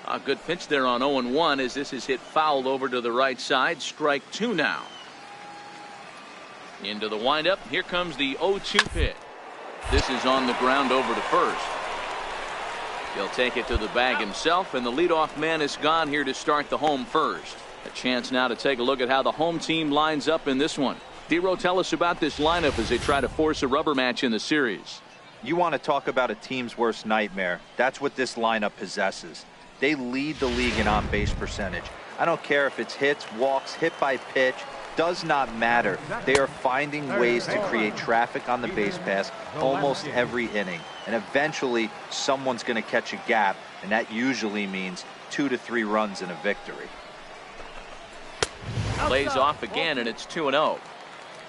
A good pitch there on 0-1 as this is hit fouled over to the right side. Strike two now. Into the windup. Here comes the 0-2 pitch. This is on the ground over to first. He'll take it to the bag himself, and the leadoff man is gone here to start the home first. A chance now to take a look at how the home team lines up in this one. D-Row, tell us about this lineup as they try to force a rubber match in the series. You want to talk about a team's worst nightmare. That's what this lineup possesses. They lead the league in on-base percentage. I don't care if it's hits, walks, hit by pitch. Does not matter. They are finding ways to create traffic on the base pass almost every inning. And eventually, someone's going to catch a gap, and that usually means 2 to 3 runs in a victory. Plays off again, and it's 2-0.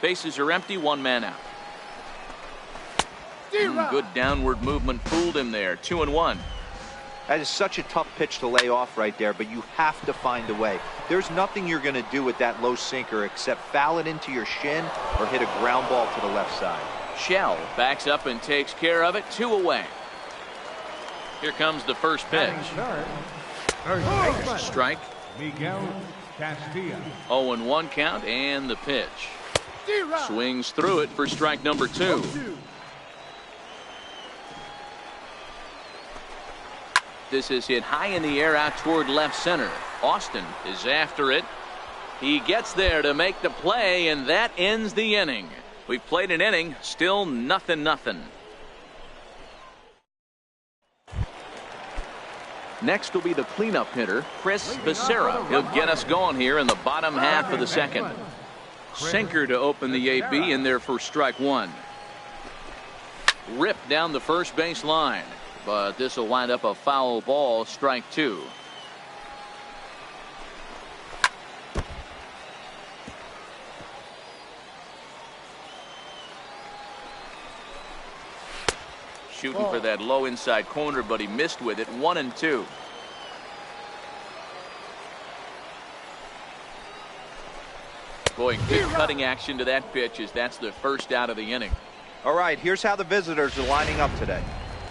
Bases are empty, one man out. Good downward movement fooled him there. 2-1. That is such a tough pitch to lay off right there, but you have to find a way. There's nothing you're going to do with that low sinker except foul it into your shin or hit a ground ball to the left side. Shell backs up and takes care of it. 2 away. Here comes the first pitch. Strike. 0-1 count, and the pitch. Swings through it for strike number 2. This is hit high in the air out toward left center. Austin is after it. He gets there to make the play, and that ends the inning. We've played an inning, still 0-0. Next will be the cleanup hitter, Chris Becerra. He'll get us going here in the bottom half of the second. Sinker to open the AB in there for strike 1. Ripped down the first base line, but this will wind up a foul ball, strike 2. Shooting for that low inside corner, but he missed with it. 1-2. Boy, good cutting action to that pitch as that's the first out of the inning. All right, here's how the visitors are lining up today.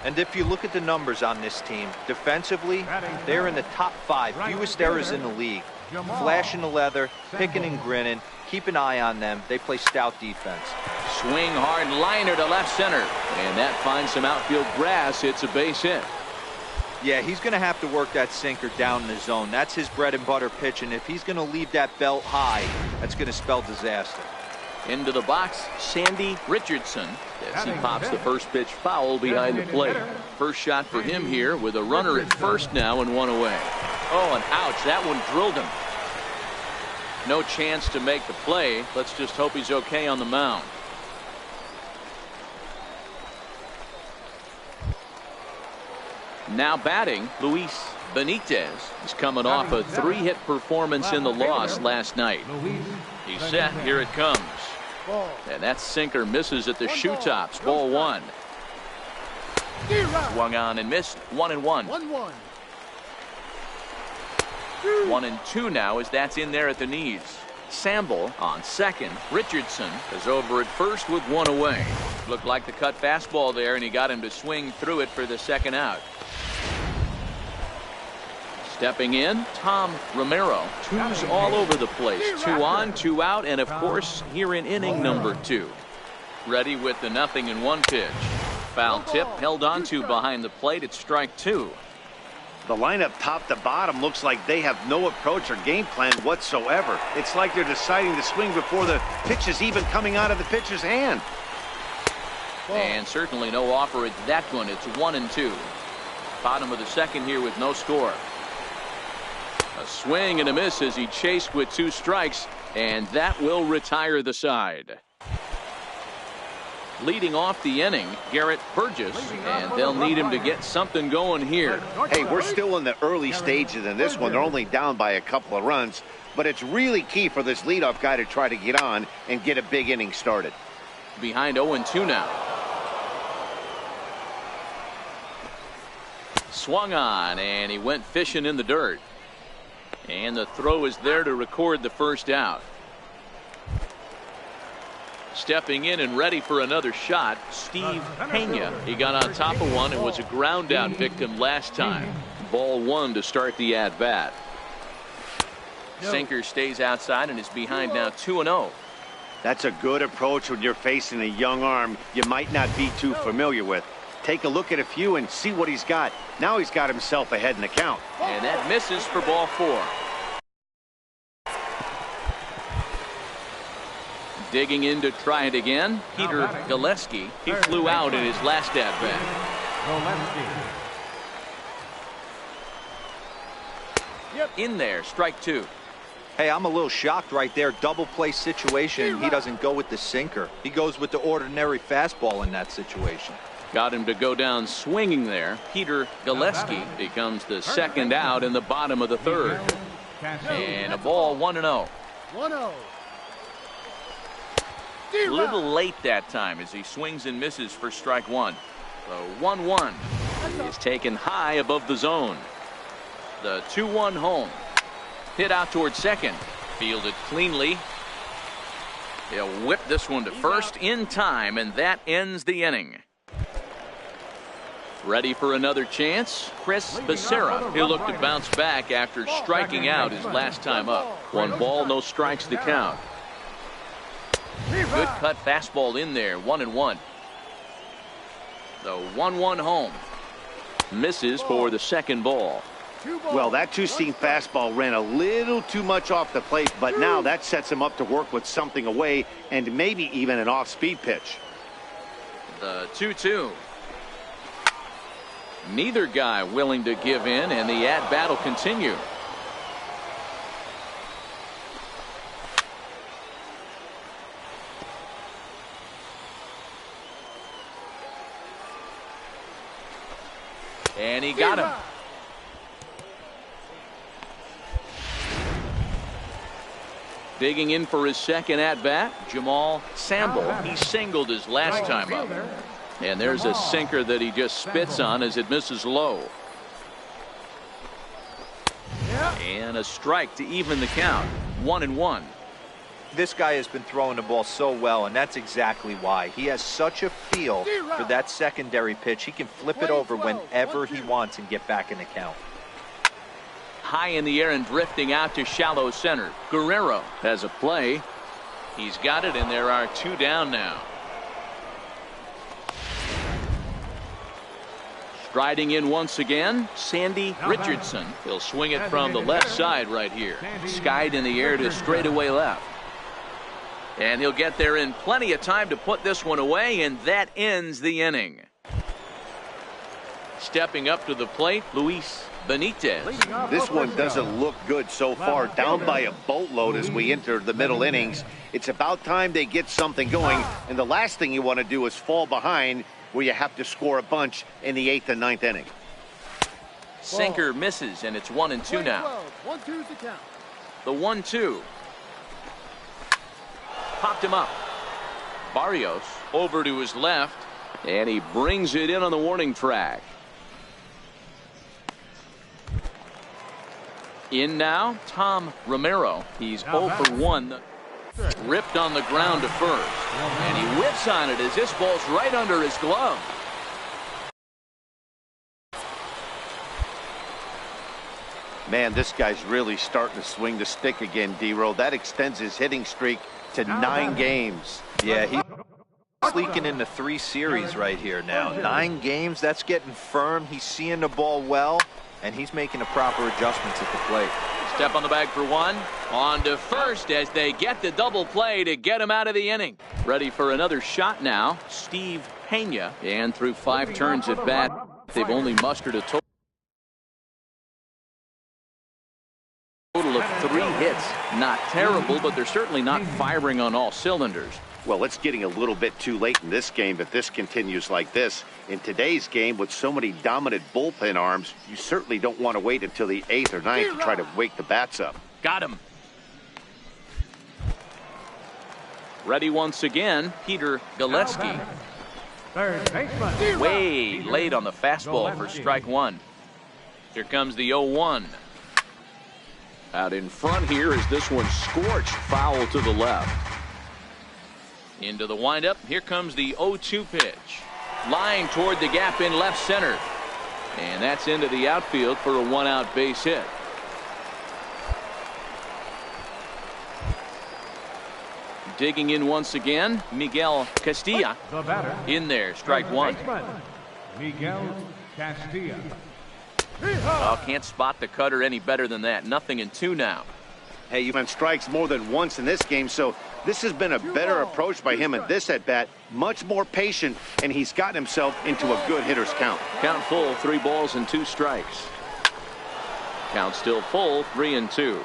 And if you look at the numbers on this team, defensively, they're in the top 5, fewest errors in the league. Flashing the leather, picking and grinning. Keep an eye on them. They play stout defense. Swing hard liner to left center, and that finds some outfield grass. It's a base hit. Yeah, he's going to have to work that sinker down in the zone. That's his bread and butter pitch, and if he's going to leave that belt high, that's going to spell disaster. Into the box, Sandy Richardson, as he pops the first pitch foul behind the plate. First shot for him here with a runner at first now and 1 away. Oh, and ouch, that one drilled him. No chance to make the play. Let's just hope he's okay on the mound. Now batting, Luis Benitez is coming off a 3-hit performance in the loss last night. He's set. Here it comes. And that sinker misses at the shoe tops. Ball 1. Swung on and missed. 1-1. 1-2 now as that's in there at the knees. Samble on second. Richardson is over at first with 1 away. Looked like the cut fastball there, and he got him to swing through it for the second out. Stepping in, Tom Romero. 2s all over the place. 2 on, 2 out, and of course here in inning number 2. Ready with the 0-1 pitch. Foul tip held on to behind the plate. It's strike 2. The lineup top to bottom looks like they have no approach or game plan whatsoever. It's like they're deciding to swing before the pitch is even coming out of the pitcher's hand. And certainly no offer at that one. It's 1-2. Bottom of the second here with no score. A swing and a miss as he chased with 2 strikes, and that will retire the side. Leading off the inning, Garrett Burgess, and they'll need him to get something going here. Hey, we're still in the early stages in this one. They're only down by a couple of runs, but it's really key for this leadoff guy to try to get on and get a big inning started. Behind 0-2 now. Swung on, and he went fishing in the dirt. And the throw is there to record the first out. Stepping in and ready for another shot, Steve Pena. He got on top of one and was a ground out victim last time. Ball one to start the at-bat. Sinker stays outside and is behind now 2-0. That's a good approach when you're facing a young arm you might not be too familiar with. Take a look at a few and see what he's got. Now he's got himself ahead in the count. And that misses for ball four. Digging in to try it again, Peter Gillespie. He flew out in his last at-bat. In there, strike two. Hey, I'm a little shocked right there. Double play situation. He doesn't go with the sinker. He goes with the ordinary fastball in that situation. Got him to go down swinging there. Peter Gillespie becomes the second out in the bottom of the third. And a ball 1-0. 1-0. A little late that time as he swings and misses for strike one. The 1-1 is taken high above the zone. The 2-1 home. Hit out towards second. Fielded cleanly. He'll whip this one to first in time, and that ends the inning. Ready for another chance? Chris Becerra. He'll look to bounce back after striking out his last time up. 1 ball, no strikes to count. Good cut fastball in there. 1-1. The 1-1 home. Misses for the second ball. Well, that two-seam fastball ran a little too much off the plate, but now that sets him up to work with something away and maybe even an off-speed pitch. The 2-2. Neither guy willing to give in, and the at-bat will continue. And he got him. Digging in for his second at-bat, Jamal Samble. He singled his last time up. And there's a sinker that he just spits on as it misses low. And a strike to even the count. 1-1. This guy has been throwing the ball so well, and that's exactly why. He has such a feel for that secondary pitch. He can flip it over whenever he wants and get back in the count. High in the air and drifting out to shallow center. Guerrero has a play. He's got it, and there are 2 down now. Striding in once again, Sandy Richardson. He'll swing it from the left side right here. Skied in the air to straightaway left. And he'll get there in plenty of time to put this one away, and that ends the inning. Stepping up to the plate, Luis Benitez. This one doesn't look good so far. Down by a boatload as we enter the middle innings. It's about time they get something going, and the last thing you want to do is fall behind where you have to score a bunch in the 8th and 9th inning. Sinker misses, and it's 1-2 now. 1-2's the count. The 1-2. Popped him up. Barrios over to his left, and he brings it in on the warning track. In now, Tom Romero. He's 0 for 1. Ripped on the ground to first. And he whips on it as this ball's right under his glove. Man, this guy's really starting to swing the stick again, D-Row. That extends his hitting streak to 9 games. Yeah, he's leaking into 3 series right here now. 9 games, that's getting firm. He's seeing the ball well, and he's making the proper adjustments at the plate. Step on the bag for 1. On to first as they get the double play to get him out of the inning. Ready for another shot now, Steve Pena. And through 5 turns at bat, they've only mustered a total of 3 hits. Not terrible, but they're certainly not firing on all cylinders. Well, it's getting a little bit too late in this game if this continues like this. In today's game, with so many dominant bullpen arms, you certainly don't want to wait until the 8th or 9th to try to wake the bats up. Got him. Ready once again, Peter Gillespie. Way late on the fastball for strike 1. Here comes the 0-1. Out in front here is this one scorched foul to the left. Into the windup. Here comes the 0-2 pitch. Lying toward the gap in left center. And that's into the outfield for a one-out base hit. Digging in once again, Miguel Castilla. The batter. In there, strike one. Miguel Castilla. Oh, can't spot the cutter any better than that. 0-2 now. Hey, you've been strikes more than once in this game, so this has been a better approach by him at this at-bat. Much more patient, and he's gotten himself into a good hitter's count. Count full, 3 balls and 2 strikes. Count still full, 3-2.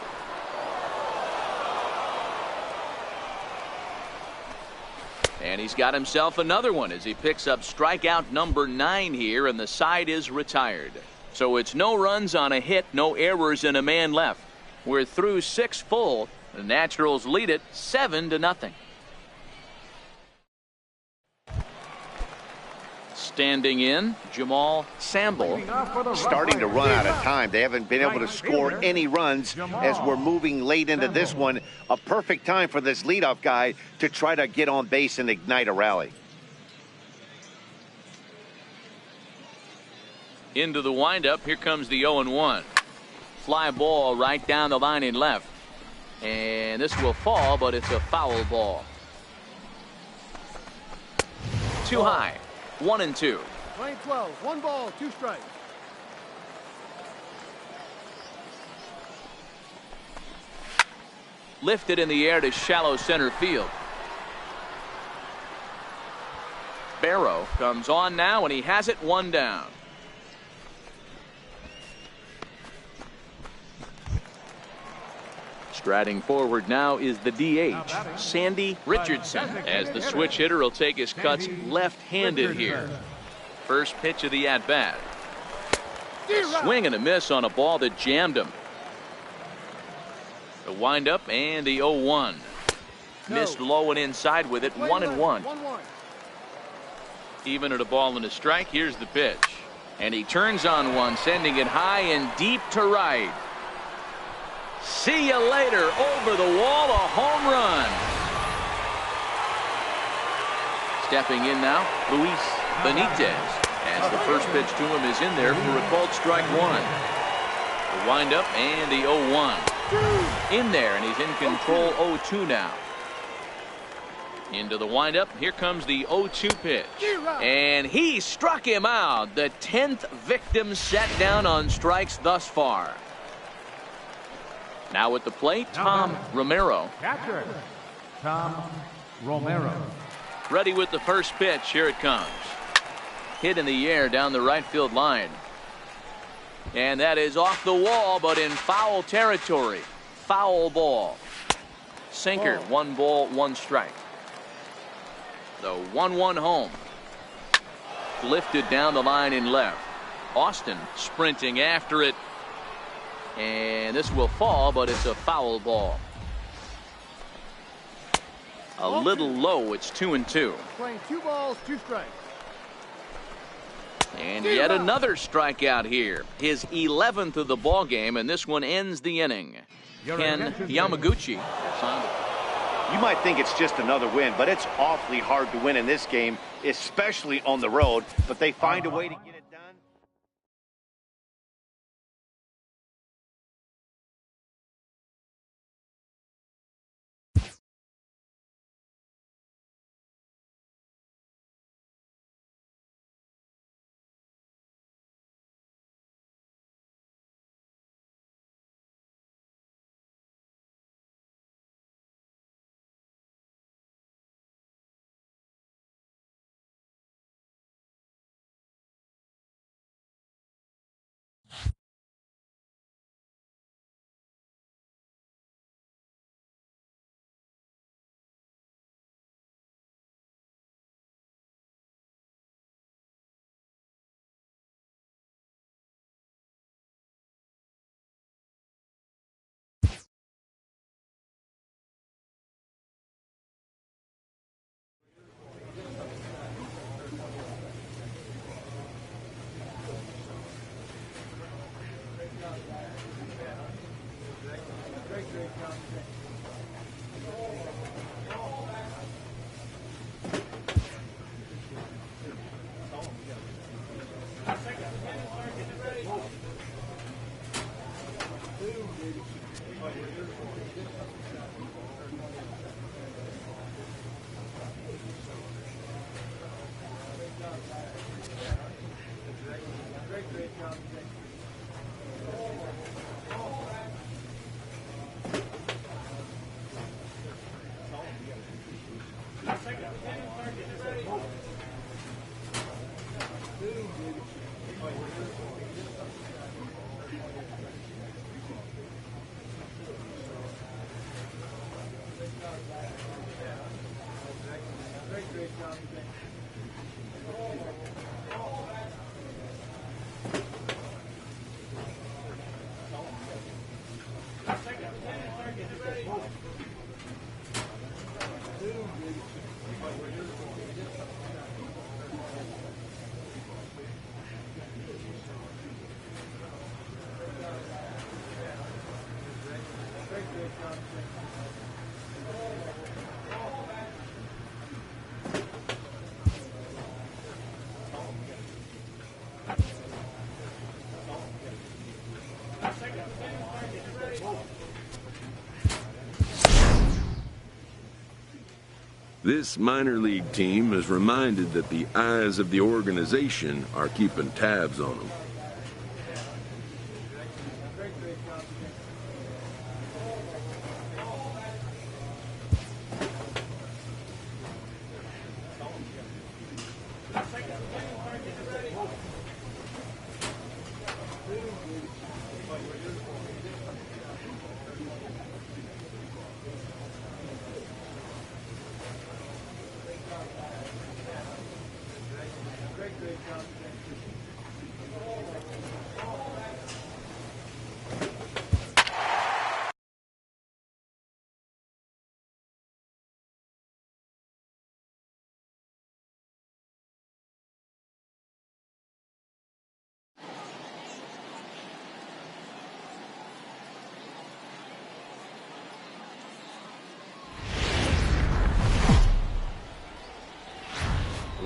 And he's got himself another one as he picks up strikeout number 9 here, and the side is retired. So it's no runs on a hit, no errors, and a man left. We're through 6 full. The Naturals lead it 7-0. Standing in, Jamal Samble. Starting to run out of time. They haven't been able to score any runs as we're moving late into this one. A perfect time for this leadoff guy to try to get on base and ignite a rally. Into the windup. Here comes the 0-1. Fly ball right down the line in left. And this will fall, but it's a foul ball. Too high. 1-2. Playing 12. 1 ball, 2 strikes. Lifted in the air to shallow center field. Barrow comes on now, and he has it 1 down. Striding forward now is the DH, Sandy Richardson, as the switch hitter will take his cuts left-handed here. First pitch of the at-bat. Swing and a miss on a ball that jammed him. The windup and the 0-1. Missed low and inside with it, 1-1. Even at a ball and a strike, here's the pitch. And he turns on one, sending it high and deep to right. See you later. Over the wall, a home run. Stepping in now, Luis Benitez, as the first pitch to him is in there for a called strike 1. The windup and the 0-1. In there, and he's in control. 0-2 now. Into the windup. Here comes the 0-2 pitch. And he struck him out. The 10th victim set down on strikes thus far. Now at the plate, Tom Romero. Catcher, Tom Romero. Ready with the first pitch. Here it comes. Hit in the air down the right field line. And that is off the wall, but in foul territory. Foul ball. Sinker. 1 ball, 1 strike. The 1-1 home. Lifted down the line in left. Austin sprinting after it. And this will fall, but it's a foul ball. A little low. It's 2-2. Playing 2 balls, 2 strikes. And yet another strikeout here. His 11th of the ball game, and this one ends the inning. Ken Yamaguchi. You might think it's just another win, but it's awfully hard to win in this game, especially on the road. But they find a way to get it done. This minor league team is reminded that the eyes of the organization are keeping tabs on them.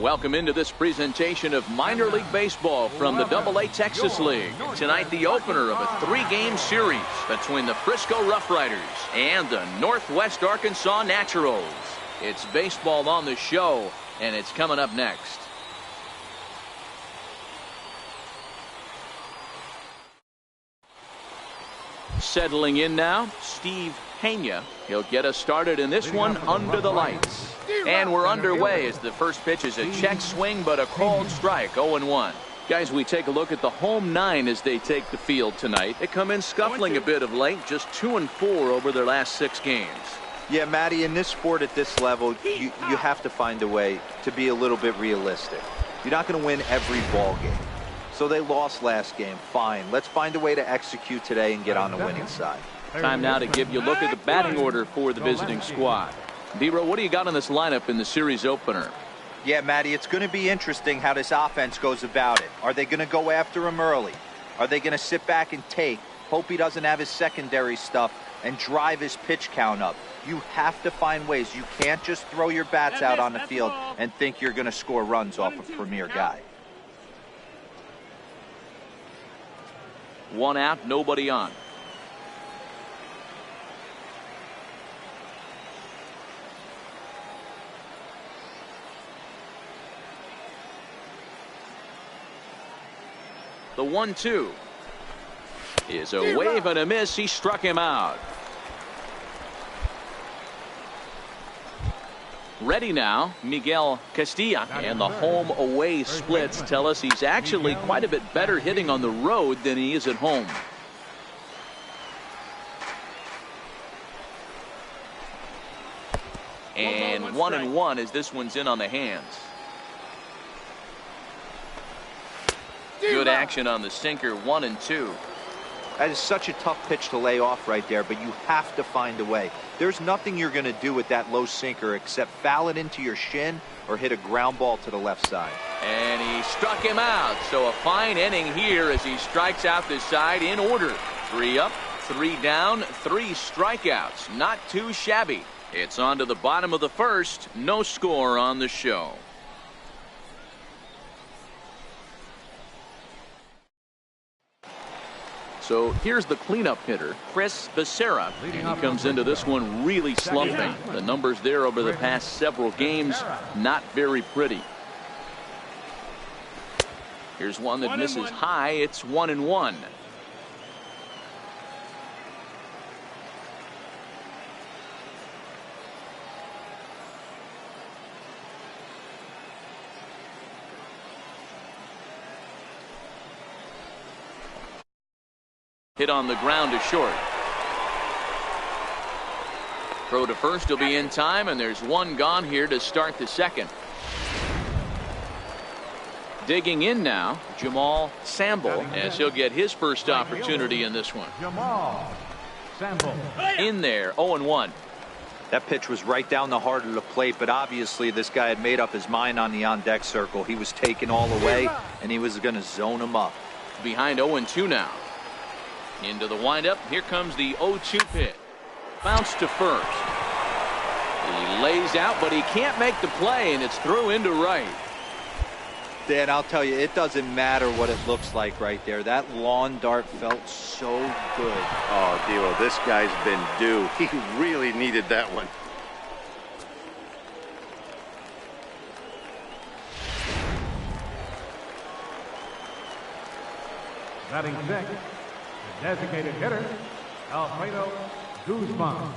Welcome into this presentation of minor league baseball from the AA Texas League. Tonight, the opener of a 3-game series between the Frisco Rough Riders and the Northwest Arkansas Naturals. It's baseball on the show, and it's coming up next. Settling in now, Steve Pena. He'll get us started in this one under the lights. And we're underway as the first pitch is a check swing, but a called strike, 0-1. Guys, we take a look at the home 9 as they take the field tonight. They come in scuffling a bit of late, just 2-4 over their last 6 games. Yeah, Matty, in this sport at this level, you have to find a way to be a little bit realistic. You're not going to win every ball game. So they lost last game. Fine. Let's find a way to execute today and get on the winning side. Time now to give you a look at the batting order for the visiting squad. D-Row, what do you got on this lineup in the series opener? Yeah, Matty, it's going to be interesting how this offense goes about it. Are they going to go after him early? Are they going to sit back and take, hope he doesn't have his secondary stuff, and drive his pitch count up? You have to find ways. You can't just throw your bats out on the field and think you're going to score runs off a premier guy. 1 out, nobody on. The 1-2 is a wave and a miss. He struck him out. Ready now, Miguel Castilla, and the home away splits tell us he's actually quite a bit better hitting on the road than he is at home. And 1-1 as this one's in on the hands. Good action on the sinker, 1-2. That is such a tough pitch to lay off right there, but you have to find a way. There's nothing you're going to do with that low sinker except foul it into your shin or hit a ground ball to the left side. And he struck him out. So a fine inning here as he strikes out this side in order. 3 up, 3 down, 3 strikeouts. Not too shabby. It's on to the bottom of the first. No score on the show. So here's the cleanup hitter, Chris Becerra. And he comes into this one really slumping. The numbers there over the past several games, not very pretty. Here's one that misses high. It's 1-1. Hit on the ground to short. Throw to first will be in time, and there's one gone here to start the second. Digging in now, Jamal Samble, as he'll get his first opportunity in this one. Jamal Samble. In there, 0-1. That pitch was right down the heart of the plate, but obviously this guy had made up his mind on the on-deck circle. He was taken all the way, and he was going to zone him up. Behind 0-2 now. Into the windup. Here comes the 0-2 pitch. Bounce to first. He lays out, but he can't make the play, and it's through into right. Dan, I'll tell you, it doesn't matter what it looks like right there. That lawn dart felt so good. Oh, D'Lo, this guy's been due. He really needed that one. Batting sixth, the designated hitter, Alfredo Guzman.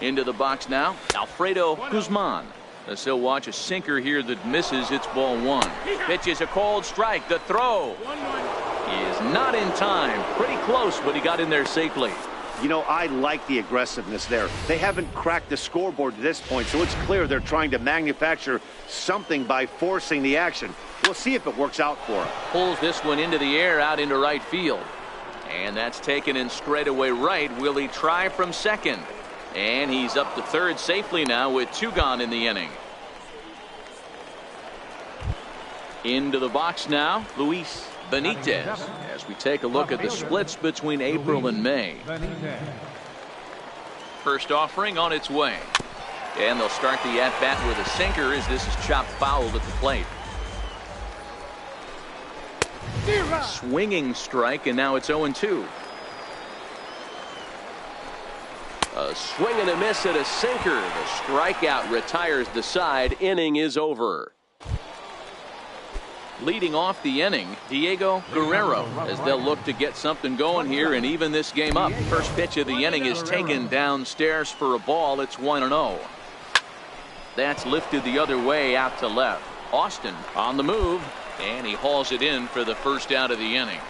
Into the box now, Alfredo Guzman. As he'll watch a sinker here that misses. It's ball one. Pitches a cold strike. The throw. He is not in time. Pretty close, but he got in there safely. You know, I like the aggressiveness there. They haven't cracked the scoreboard to this point, so it's clear they're trying to manufacture something by forcing the action. We'll see if it works out for him. Pulls this one into the air out into right field. And that's taken in straightaway right. Will he try from second? And he's up to third safely now with two gone in the inning. Into the box now, Luis Benitez, as we take a look at the splits between April and May. First offering on its way. And they'll start the at-bat with a sinker as this is chopped foul at the plate. Swinging strike, and now it's 0-2. A swing and a miss at a sinker. The strikeout retires the side. Inning is over. Leading off the inning, Diego Guerrero, as they'll look to get something going here and even this game up. First pitch of the inning is taken downstairs for a ball. It's 1-0. That's lifted the other way out to left. Austin on the move, and he hauls it in for the first out of the inning.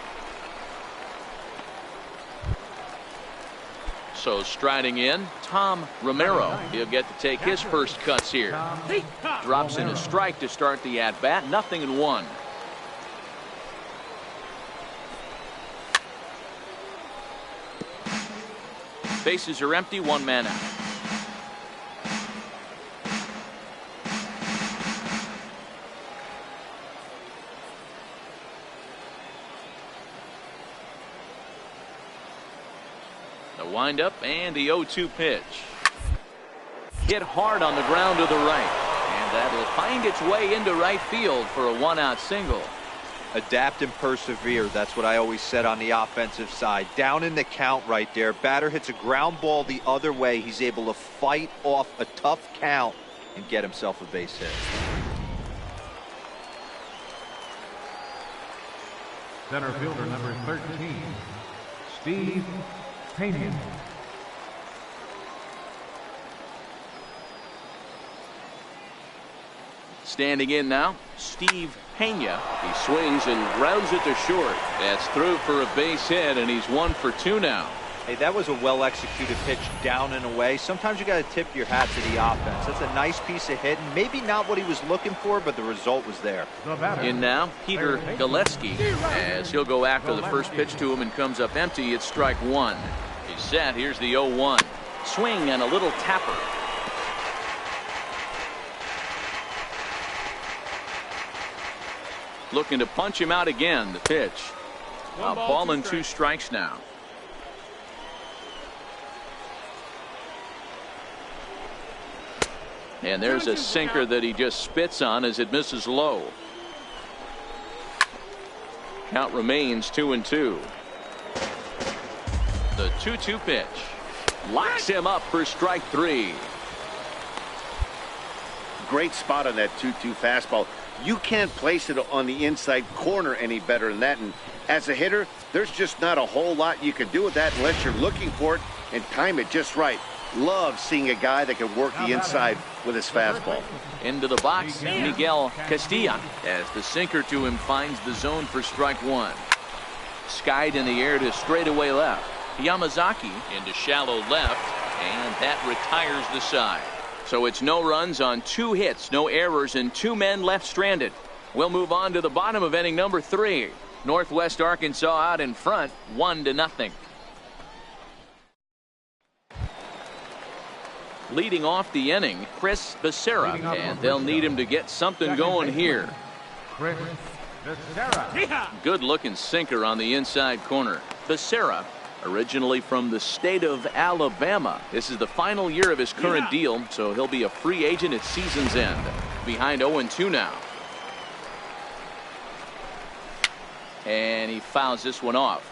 So striding in, Tom Romero. He'll get to take his first cuts here. Drops in a strike to start the at-bat. 0-1. Bases are empty. One man out. Windup and the 0-2 pitch. Hit hard on the ground to the right, and that'll find its way into right field for a one-out single. Adapt and persevere. That's what I always said on the offensive side. Down in the count right there. Batter hits a ground ball the other way. He's able to fight off a tough count and get himself a base hit. Center fielder number 13, Steve Pena. Standing in now, Steve Pena. He swings and grounds it to short. That's through for a base hit, and he's 1 for 2 now. Hey, that was a well-executed pitch down and away. Sometimes you got to tip your hat to the offense. That's a nice piece of hitting. Maybe not what he was looking for, but the result was there. In now, Peter Gillespie, as he'll go after the first pitch to him and comes up empty. It's strike one. He's set. Here's the 0-1. Swing and a little tapper. Looking to punch him out again. The pitch. A ball and 2 strikes now. And there's a sinker that he just spits on as it misses low. Count remains 2-2. The 2-2 pitch. Locks him up for strike 3. Great spot on that 2-2 fastball. You can't place it on the inside corner any better than that. And as a hitter, there's just not a whole lot you can do with that unless you're looking for it and time it just right. Love seeing a guy that can work the inside with his fastball. Into the box, Miguel Castilla, as the sinker to him finds the zone for strike 1. Skied in the air to straightaway left. Yamazaki into shallow left, and that retires the side. So it's no runs on 2 hits, no errors, and 2 men left stranded. We'll move on to the bottom of inning number 3. Northwest Arkansas out in front, 1-0. Leading off the inning, Chris Becerra, and they'll need him to get something going here. Chris Becerra. Good looking sinker on the inside corner. Becerra, originally from the state of Alabama. This is the final year of his current deal, so he'll be a free agent at season's end. Behind 0-2 now. And he fouls this one off.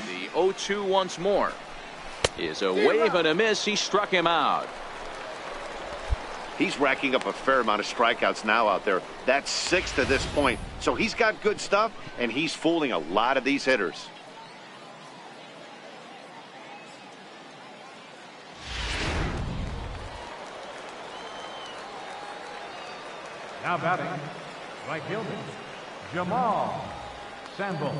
The 0-2 once more. Is a wave and a miss. He struck him out. He's racking up a fair amount of strikeouts now out there. That's 6 to this point. So he's got good stuff, and he's fooling a lot of these hitters. Now batting, right fielder, Jamal Sample.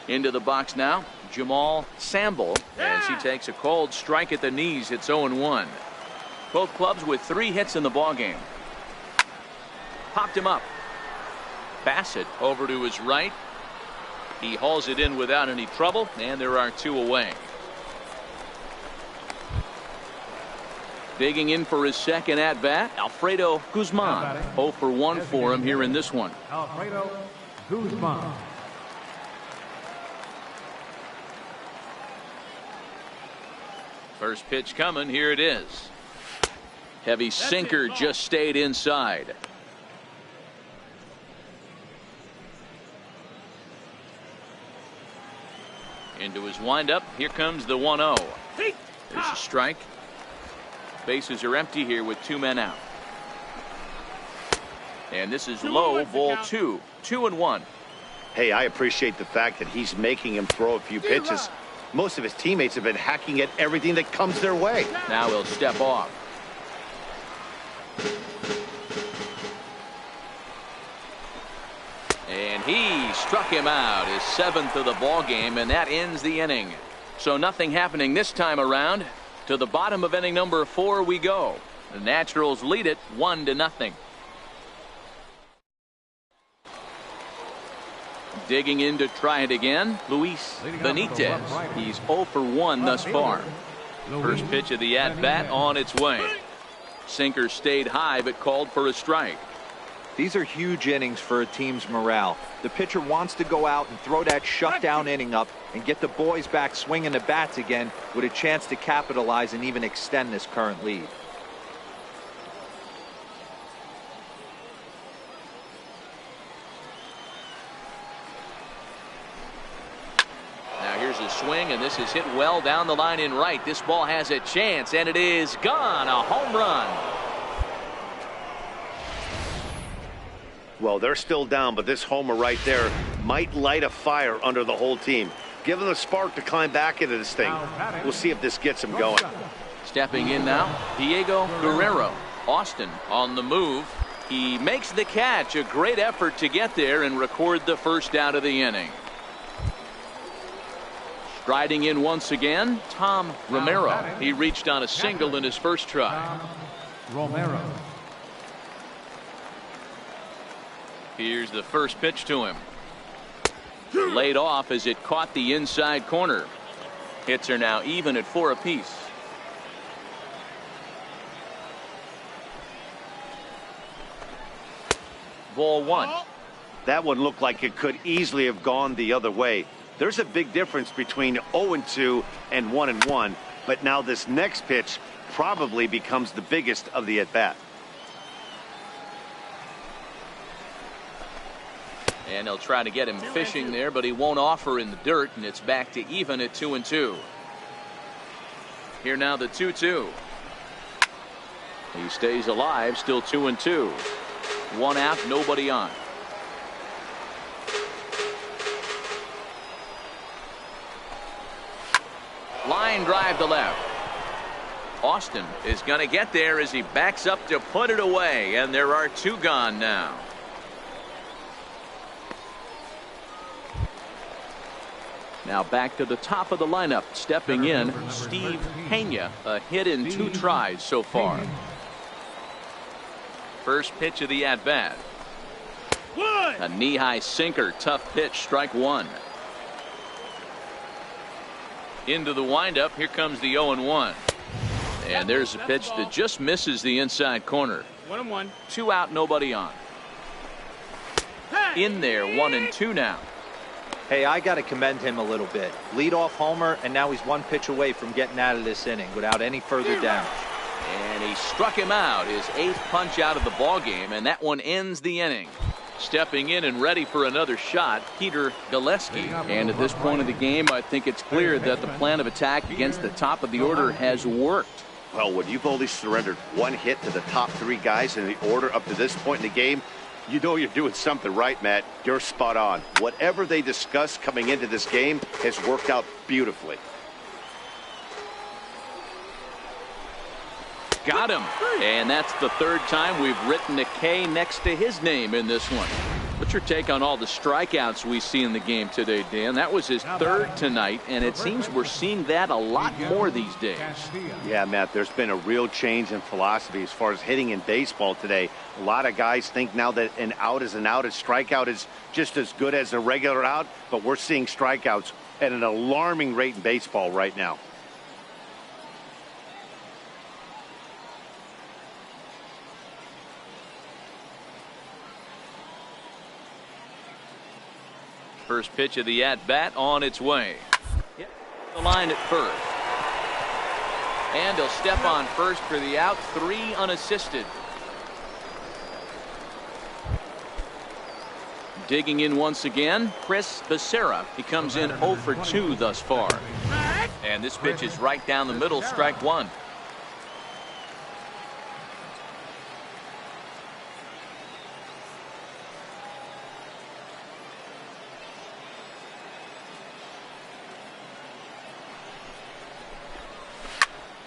Into the box now, Jamal Sample, as he takes a cold strike at the knees. It's 0-1. Both clubs with 3 hits in the ballgame. Popped him up. Bassett over to his right. He hauls it in without any trouble, and there are 2 away. Digging in for his second at-bat, Alfredo Guzman. 0 for 1 for him here in this one. Alfredo Guzman. First pitch coming. Here it is. Heavy sinker just stayed inside. Into his windup. Here comes the 1-0. There's a strike. Bases are empty here with 2 men out. And this is low, ball 2. 2-1. Hey, I appreciate the fact that he's making him throw a few pitches. Most of his teammates have been hacking at everything that comes their way. Now he'll step off. And he struck him out, his 7th of the ball game, and that ends the inning. So nothing happening this time around. To the bottom of inning number 4 we go. The Naturals lead it 1-0. Digging in to try it again, Luis Benitez. He's 0 for 1 thus far. First pitch of the at-bat on its way. Sinker stayed high but called for a strike. These are huge innings for a team's morale. The pitcher wants to go out and throw that shutdown inning up and get the boys back swinging the bats again with a chance to capitalize and even extend this current lead. Here's a swing, and this is hit well down the line in right. This ball has a chance, and it is gone. A home run. Well, they're still down, but this homer right there might light a fire under the whole team. Give them a spark to climb back into this thing. We'll see if this gets them going. Stepping in now, Diego Guerrero. Austin on the move. He makes the catch. A great effort to get there and record the first out of the inning. Striding in once again, Tom Romero. He reached on a single in his first try. Romero. Here's the first pitch to him. Laid off as it caught the inside corner. Hits are now even at 4 apiece. Ball 1. That one looked like it could easily have gone the other way. There's a big difference between 0-2 and 1-1, but now this next pitch probably becomes the biggest of the at-bat. And they'll try to get him fishing there, but he won't offer in the dirt, and it's back to even at 2-2. Here now the 2-2. He stays alive, still 2-2. One out, nobody on. Line drive to left. Austin is going to get there as he backs up to put it away, and there are two gone now. Now back to the top of the lineup. Stepping in, Steve Pena, a hit in 2 tries so far. First pitch of the at-bat. A knee-high sinker, tough pitch, strike one. Into the windup, here comes the 0-1. And there's a pitch that just misses the inside corner. 1-1. 2 out, nobody on. In there, 1-2 now. Hey, I got to commend him a little bit. Leadoff homer, and now he's 1 pitch away from getting out of this inning without any further damage. And he struck him out, his 8th punch out of the ball game, and that one ends the inning. Stepping in and ready for another shot, Peter Gillespie. And at this point of the game, I think it's clear that the plan of attack against the top of the order has worked. Well, when you've only surrendered 1 hit to the top 3 guys in the order up to this point in the game, you know you're doing something right, Matt. You're spot on. Whatever they discussed coming into this game has worked out beautifully. Got him. And that's the 3rd time we've written a K next to his name in this one. What's your take on all the strikeouts we see in the game today, Dan? That was his 3rd tonight, and it seems we're seeing that a lot more these days. Yeah, Matt, there's been a real change in philosophy as far as hitting in baseball today. A lot of guys think now that an out is an out, a strikeout is just as good as a regular out, but we're seeing strikeouts at an alarming rate in baseball right now. First pitch of the at-bat on its way. The line at first. And he'll step on first for the out. 3 unassisted. Digging in once again, Chris Becerra. He comes in 0 for 2 thus far. And this pitch is right down the middle, strike one.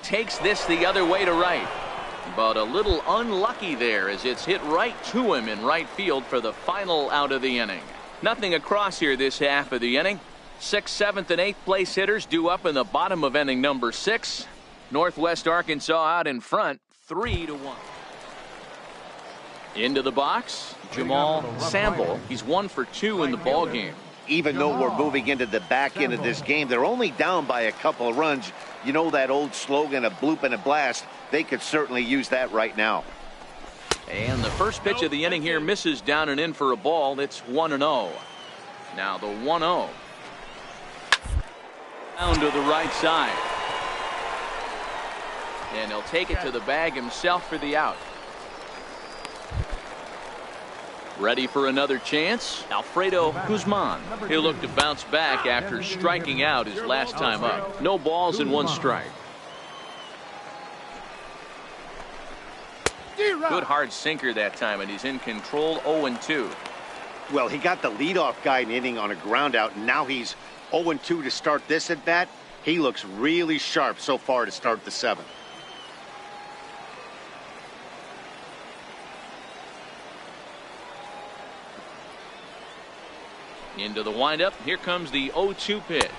Takes this the other way to right, but a little unlucky there as it's hit right to him in right field for the final out of the inning. Nothing across here this half of the inning. 6th, 7th, and 8th place hitters due up in the bottom of inning number 6. Northwest Arkansas out in front, 3-1. Into the box, Jamal Sample. He's 1 for 2 in the ball game. Even though we're moving into the back end of this game, they're only down by a couple of runs. You know that old slogan, a bloop and a blast. They could certainly use that right now. And the first pitch of the inning here misses down and in for a ball. It's 1-0. Now the 1-0. Down to the right side. And he'll take it to the bag himself for the out. Ready for another chance? Alfredo Guzman. He'll look to bounce back after striking out his last time up. No balls and 1 strike. Good hard sinker that time, and he's in control. 0-2. Well, he got the leadoff guy in the inning on a ground out, and now he's 0-2 to start this at bat. He looks really sharp so far to start the 7th. Into the windup. Here comes the 0-2 pitch.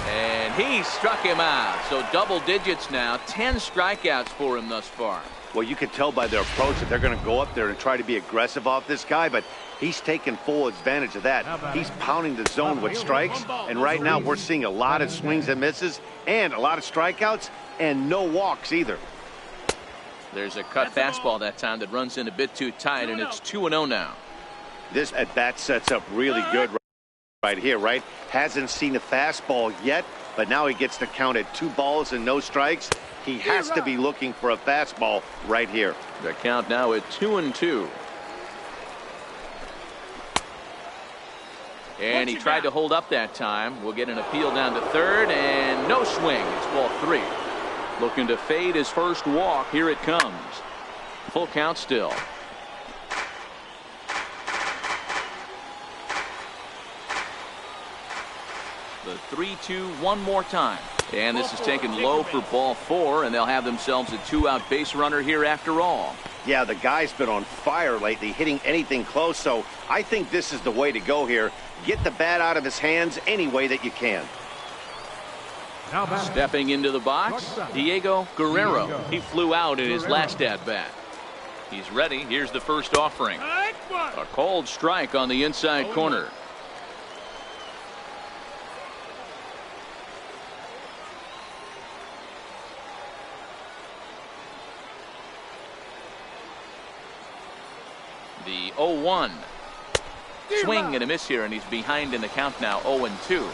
And he struck him out. So double digits now. 10 strikeouts for him thus far. Well, you can tell by their approach that they're going to go up there and try to be aggressive off this guy, but he's taking full advantage of that. He's pounding the zone with strikes, and right now we're seeing a lot of swings and misses and a lot of strikeouts and no walks either. There's a cut fastball that time that runs in a bit too tight, and it's 2-0 now. This at-bat sets up really good right here, right? Hasn't seen a fastball yet, but now he gets to count at 2 balls and no strikes. He has to be looking for a fastball right here. The count now at 2-2. And he tried to hold up that time. We'll get an appeal down to third, and no swing. It's ball 3. Looking to fade his first walk. Here it comes. Full count still. The 3-2 one more time. And this is taken low for ball 4, and they'll have themselves a 2-out base runner here after all. Yeah, the guy's been on fire lately, hitting anything close, so I think this is the way to go here. Get the bat out of his hands any way that you can. Stepping into the box, Diego Guerrero. He flew out in his last at-bat. He's ready. Here's the first offering. A cold strike on the inside corner. The 0-1. Swing and a miss here, and he's behind in the count now, 0-2.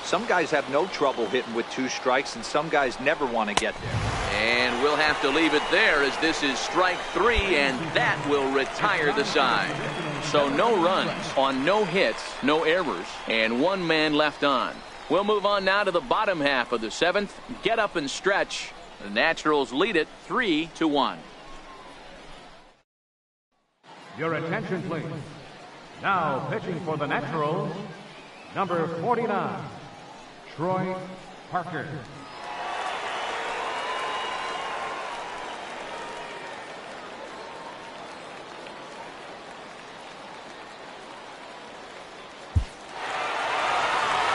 Some guys have no trouble hitting with 2 strikes, and some guys never want to get there. And we'll have to leave it there, as this is strike 3, and that will retire the side. So no runs on no hits, no errors, and 1 man left on. We'll move on now to the bottom half of the 7th. Get up and stretch. The Naturals lead it 3-1. Your attention, please. Now pitching for the Naturals, number 49, Troy Parker.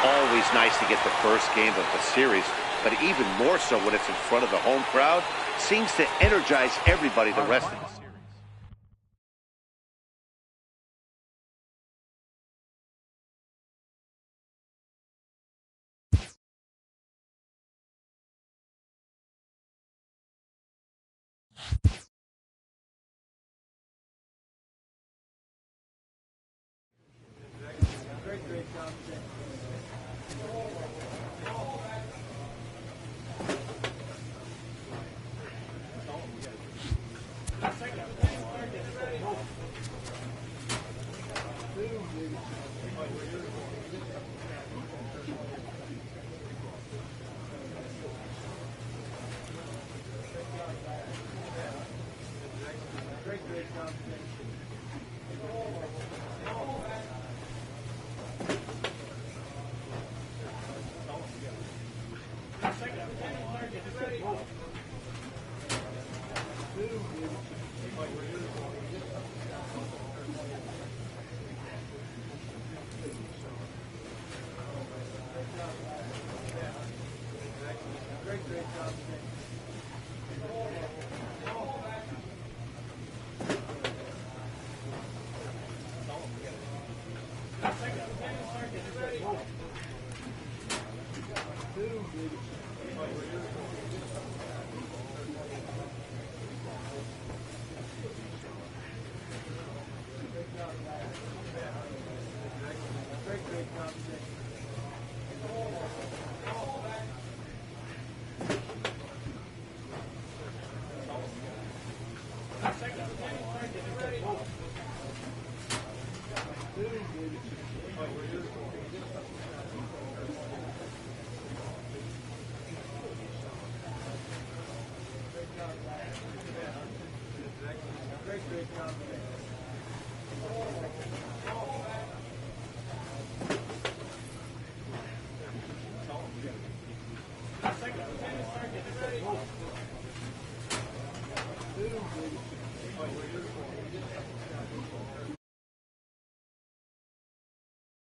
Always nice to get the first game of the series, but even more so when it's in front of the home crowd. Seems to energize everybody the rest of the series.